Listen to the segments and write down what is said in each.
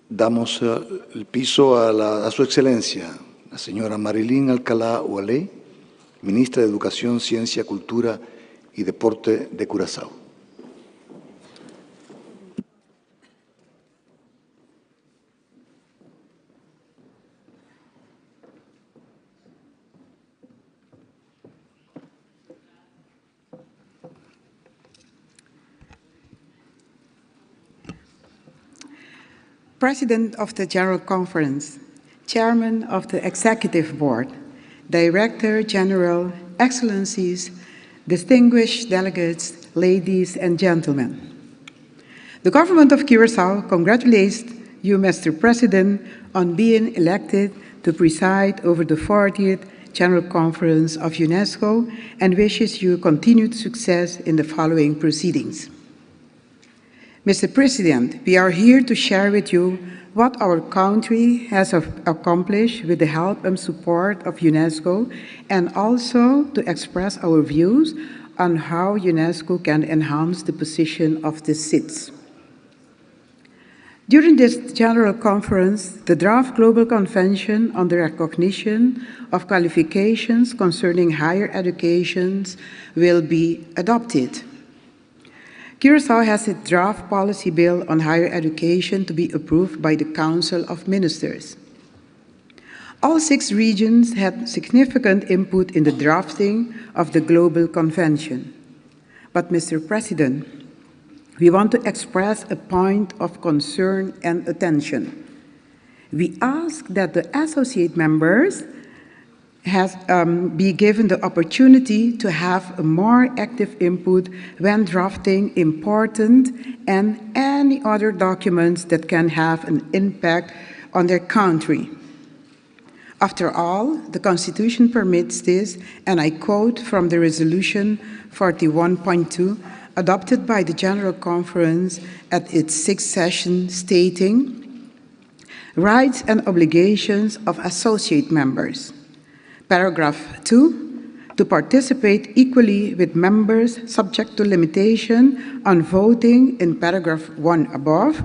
Damos el piso a su excelencia, la señora Marilyn Alcalá Oualé, ministra de Educación, Ciencia, Cultura y Deporte de Curazao. President of the General Conference, Chairman of the Executive Board, Director General, Excellencies, distinguished delegates, ladies and gentlemen. The government of Curaçao congratulates you, Mr. President, on being elected to preside over the 40th General Conference of UNESCO and wishes you continued success in the following proceedings. Mr. President, we are here to share with you what our country has accomplished with the help and support of UNESCO, and also to express our views on how UNESCO can enhance the position of the SIDS. During this General Conference, the draft Global Convention on the Recognition of Qualifications Concerning Higher Education will be adopted. Curaçao has a draft policy bill on higher education to be approved by the Council of Ministers. All 6 regions had significant input in the drafting of the Global Convention. But, Mr. President, we want to express a point of concern and attention. We ask that the associate members be given the opportunity to have a more active input when drafting important and any other documents that can have an impact on their country. After all, the Constitution permits this, and I quote from the Resolution 41.2 adopted by the General Conference at its 6th session, stating, "Rights and obligations of associate members." Paragraph 2, to participate equally with members subject to limitation on voting in paragraph 1 above,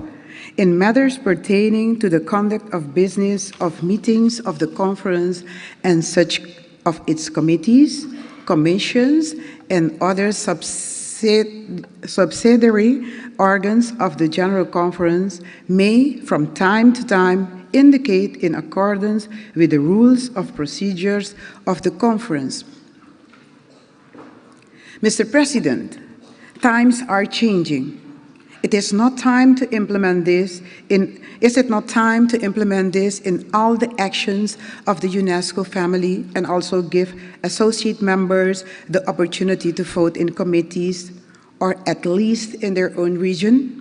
in matters pertaining to the conduct of business of meetings of the conference and such of its committees, commissions, and other subsidiary organs of the General Conference may, from time to time, indicate in accordance with the rules of procedures of the conference. Mr. President, times are changing. Is it not time to implement this in all the actions of the UNESCO family and also give associate members the opportunity to vote in committees or at least in their own region?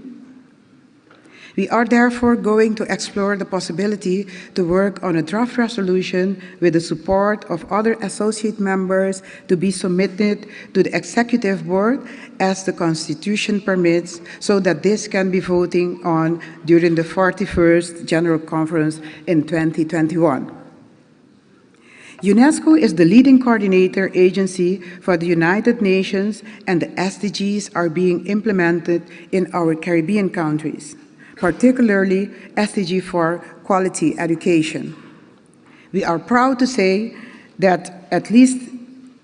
We are therefore going to explore the possibility to work on a draft resolution with the support of other associate members to be submitted to the Executive Board as the Constitution permits, so that this can be voting on during the 41st General Conference in 2021. UNESCO is the leading coordinator agency for the United Nations, and the SDGs are being implemented in our Caribbean countries, particularly SDG for quality education. We are proud to say that at least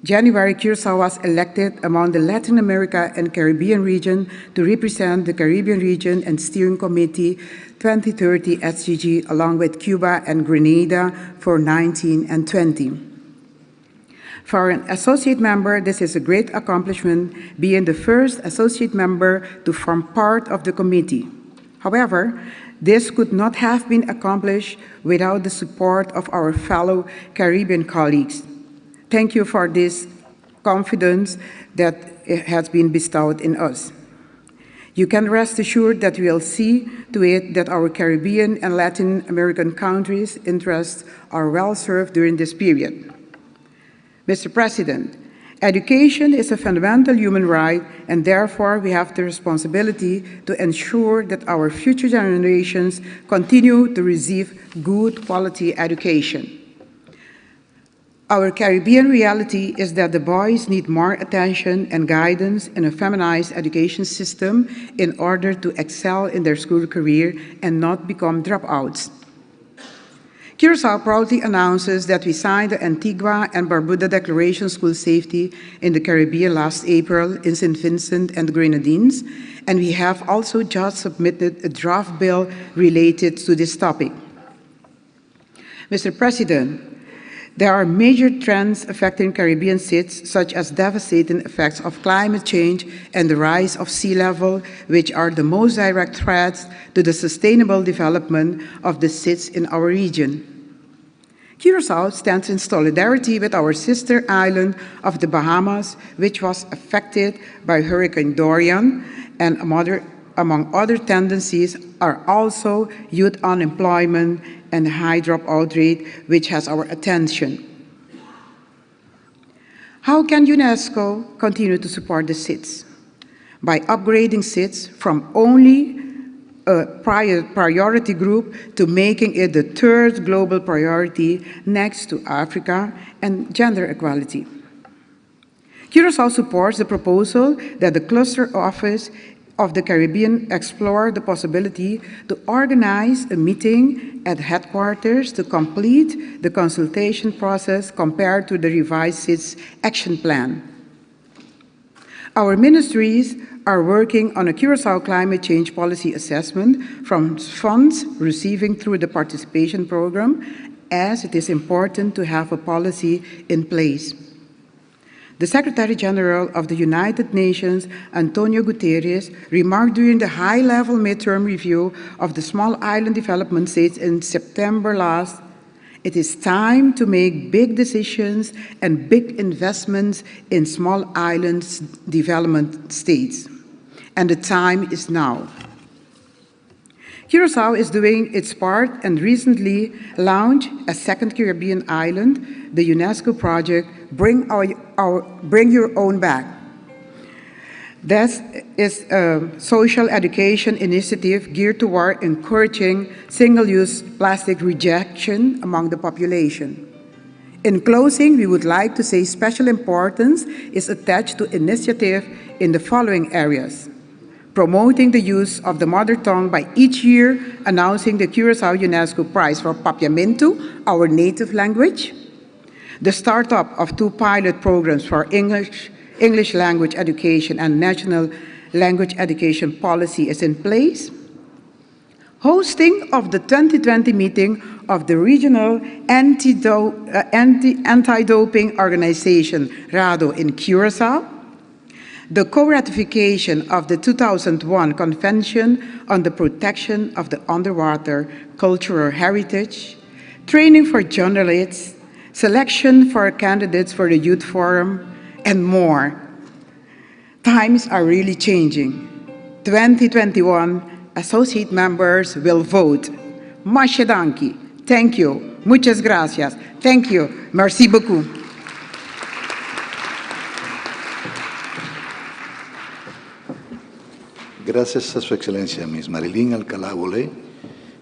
January, Curaçao was elected among the Latin America and Caribbean region to represent the Caribbean region and Steering Committee 2030 SDG, along with Cuba and Grenada for 19 and 20. For an associate member, this is a great accomplishment, being the first associate member to form part of the committee. However, this could not have been accomplished without the support of our fellow Caribbean colleagues. Thank you for this confidence that has been bestowed in us. You can rest assured that we will see to it that our Caribbean and Latin American countries' interests are well served during this period. Mr. President, education is a fundamental human right, and therefore we have the responsibility to ensure that our future generations continue to receive good quality education. Our Caribbean reality is that the boys need more attention and guidance in a feminized education system in order to excel in their school career and not become dropouts. Curaçao proudly announces that we signed the Antigua and Barbuda Declaration of School Safety in the Caribbean last April in St. Vincent and the Grenadines, and we have also just submitted a draft bill related to this topic. Mr. President, there are major trends affecting Caribbean states, such as devastating effects of climate change and the rise of sea level, which are the most direct threats to the sustainable development of the states in our region. Curaçao stands in solidarity with our sister island of the Bahamas, which was affected by Hurricane Dorian, and among other tendencies are also youth unemployment and high dropout rate, which has our attention. How can UNESCO continue to support the SIDS? By upgrading SIDS from only a priority group to making it the third global priority next to Africa and gender equality. Curaçao supports the proposal that the Cluster Office of the Caribbean explore the possibility to organize a meeting at headquarters to complete the consultation process compared to the revised SIDS action plan. Our ministries are working on a Curaçao climate change policy assessment from funds receiving through the participation program, as it is important to have a policy in place. The Secretary General of the United Nations, Antonio Guterres, remarked during the high-level midterm review of the Small Island Development States in September last, it is time to make big decisions and big investments in small islands development states. And the time is now. Curaçao is doing its part and recently launched a second Caribbean island, the UNESCO project, Bring Your Own Back. This is a social education initiative geared toward encouraging single-use plastic rejection among the population. In closing, we would like to say special importance is attached to initiative in the following areas: promoting the use of the mother tongue by each year announcing the Curaçao UNESCO Prize for Papiamento, our native language, the startup of 2 pilot programs for English language education and national language education policy is in place, hosting of the 2020 meeting of the regional anti-doping organization, RADO, in Curaçao, the co-ratification of the 2001 Convention on the Protection of the Underwater Cultural Heritage, training for journalists, selection for candidates for the Youth Forum, and more. Times are really changing. 2021, associate members will vote. Mashe danki. Thank you. Muchas gracias. Thank you. Merci beaucoup. Gracias a Su Excelencia, Ms. Marilyn Alcalá Bolé,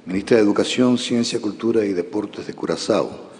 Ministra de Educación, Ciencia, Cultura y Deportes de Curazao.